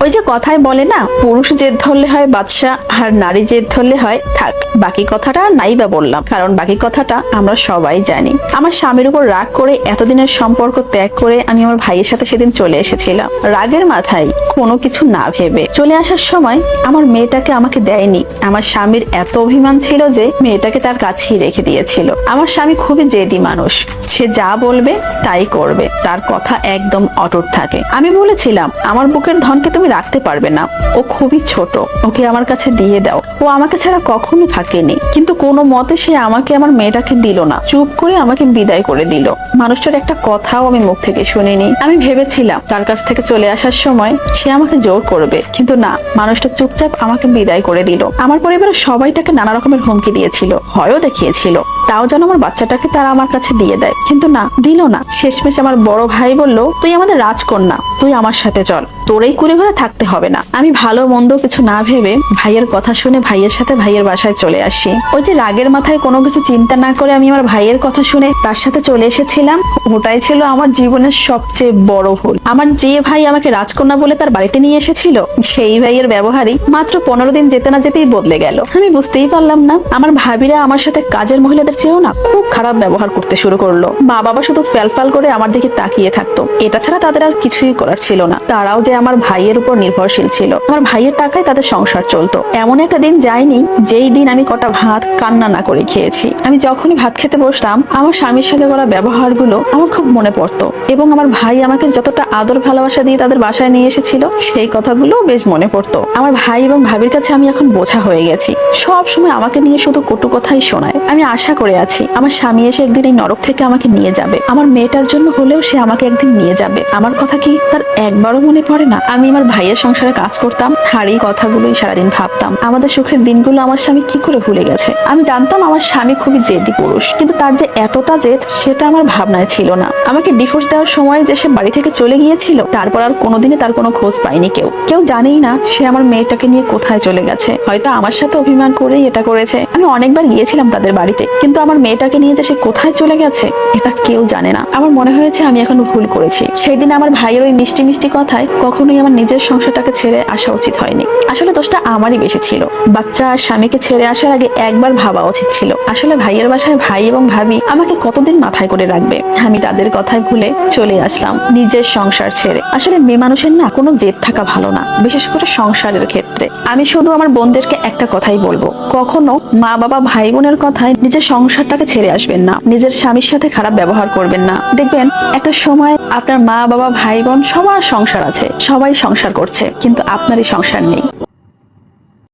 ওই যে কথায় বলে না, পুরুষ জেদ ধরলে হয় বাদশা আর নারী জেদ ধরলে হয় থাক। বাকি কথাটা নাই বা বললাম, কারণ বাকি কথাটা আমরা সবাই জানি। আমার স্বামীর উপর রাগ করে এতদিনের সম্পর্ক ত্যাগ করে আমি আমার ভাইয়ের সাথে সেদিন চলে এসেছিলাম, রাগের মাথায় কোনো কিছু না ভেবে। চলে আসার সময় আমার মেয়েটাকে আমাকে দেয়নি। আমার স্বামীর এত অভিমান ছিল যে মেয়েটাকে তার কাছেই রেখে দিয়েছিল। আমার স্বামী খুবই জেদি মানুষ, সে যা বলবে তাই করবে, তার কথা একদম অটুট থাকে। আমি বলেছিলাম আমার বুকের ধনকে তুমি রাখতে পারবে না, ও খুবই ছোট, ওকে আমার কাছে দিয়ে দাও, ও আমাকে ছাড়া কখনো থাকেনি। কিন্তু কোনো মতে সে আমাকে আমার মেয়েটাকে দিল না, চুপ করে আমাকে বিদায় করে দিল। মানুষটার একটা কথাও আমি মুখ থেকে শুনিনি। আমি ভেবেছিলাম তার কাছ থেকে চলে আসার সময় সে আমাকে জোর করবে, কিন্তু না, মানুষটা চুপচাপ আমাকে বিদায় করে দিল। আমার পরিবারের সবাই তাকে নানা রকমের হুমকি দিয়েছিল, ভয়ও দেখিয়েছিল, তাও যেন আমার বাচ্চাটাকে তারা আমার কাছে দিয়ে দেয়, কিন্তু না, দিল না। শেষমেশ আমার বড় ভাই বলল, তুই আমাদের রাজকন্যা, তুই আমার সাথে চল, তোর এই কুড়ে ঘরে থাকতে হবে না। আমি ভালো মন্দ কিছু না ভেবে ভাইয়ের কথা শুনে ভাইয়ের সাথে ভাইয়ের বাসায় চলে আসি। ওই যে রাগের মাথায় কোনো কিছু চিন্তা না করে আমি আমার ভাইয়ের কথা শুনে তার সাথে চলে এসেছিলাম, ওটাই ছিল আমার জীবনের সবচেয়ে বড় ভুল। আমার যে ভাই আমাকে রাজকন্যা বলে তার বাড়িতে নিয়ে এসেছিল, সেই ভাইয়ের ব্যবহারই মাত্র 15 দিন যেতে না যেতেই বদলে গেল। আমি বুঝতেই পারলাম না আমার ভাবিরা আমার সাথে কাজের মহিলাদের চেয়েও না খুব খারাপ ব্যবহার করতে শুরু করলো। মা বাবা শুধু ফ্যালফাল করে আমার দিকে তাকিয়ে থাকতো, এটা ছাড়া তাদের আর কিছুই করার ছিল না। তারাও যে আমার ভাইয়ের উপর নির্ভরশীল ছিল, আমার ভাইয়ের টাকায় তাদের সংসার চলতো। এমন একটা দিন যায়নি যেই দিন আমি কটা ভাত কান্না না করে খেয়েছি। আমি যখনই ভাত খেতে বসতাম আমার স্বামীর সাথে করা ব্যবহারগুলো আমার খুব মনে পড়তো, এবং আমার ভাই আমাকে যতটা আদর ভালোবাসা দিয়ে তাদের বাসায় নিয়ে এসেছিল সেই কথাগুলো বেশ মনে পড়তো। আমার ভাই এবং ভাবির কাছে আমি এখন বোঝা হয়ে গেছি, সব সময় আমাকে নিয়ে শুধু কটু কথাই শোনায়। আমি আশা করে আছি আমার স্বামী এসে একদিন এই নরক থেকে আমাকে নিয়ে যাবে, আমার মেয়েটার জন্য হলেও সে আমাকে একদিন নিয়ে যাবে। আমার কথা কি তার একবারও মনে পড়ে না? আমি আমার ভাইয়ের সংসারে কাজ করতাম আর এই কথাগুলোই সারাদিন ভাবতাম। আমাদের সুখের দিনগুলো আমার স্বামী কি করে ভুলে গেছে? আমি জানতাম আমার স্বামী খুবই জেদি পুরুষ, কিন্তু তার যে এতটা জেদ সেটা আমার ভাবনায় ছিল না। আমাকে ডিভোর্স দেওয়ার সময় যে সে বাড়ি থেকে চলে গিয়েছিল, তারপর আর কোনোদিনই তার কোনো খোঁজ পাইনি। কেউ জানেই না সে আমার মেয়েটাকে নিয়ে কোথায় চলে গেছে। হয়তো আমার সাথে অভিমান করেই এটা করেছে। আমি অনেকবার গিয়েছিলাম তাদের বাড়িতে, কিন্তু আমার মেয়েটাকে নিয়ে যে সে কোথায় চলে গেছে এটা কেউ জানে না। আমার মনে হয়েছে আমি এখন ভুল করেছি। সেই দিন আমার ভাইয়ের ওই মিষ্টি মিষ্টি কথায় কখনোই আমার নিজের সংসারটাকে ছেড়ে আসা উচিত হয়নি। আসলে দোষটা আমারই বেশি ছিল। বাচ্চা আর স্বামীকে ছেড়ে আসার আগে একবার ভাবা উচিত ছিল। আসলে ভাইয়ের বাসায় ভাই এবং ভাবি আমাকে কতদিন মাথায় করে রাখবে? আমি তাদের কথায় ভুলে চলে আসলাম নিজের সংসার ছেড়ে। আসলে মেয়ে মানুষের না কোনো জেদ থাকা ভালো না, বিশেষ করে সংসারের ক্ষেত্রে। আমি শুধু আমার বোনদেরকে একটা কথাই বলবো, কখনো মা বাবা ভাই বোনের কথায় নিজের সংসারটাকে ছেড়ে আসবেন না, নিজের স্বামীর সাথে খারাপ ব্যবহার করবেন না। দেখবেন একটা সময় আপনার মা বাবা ভাই বোন সবার সংসার আছে, সবাই সংসার করছে, কিন্তু আপনারই সংসার নেই।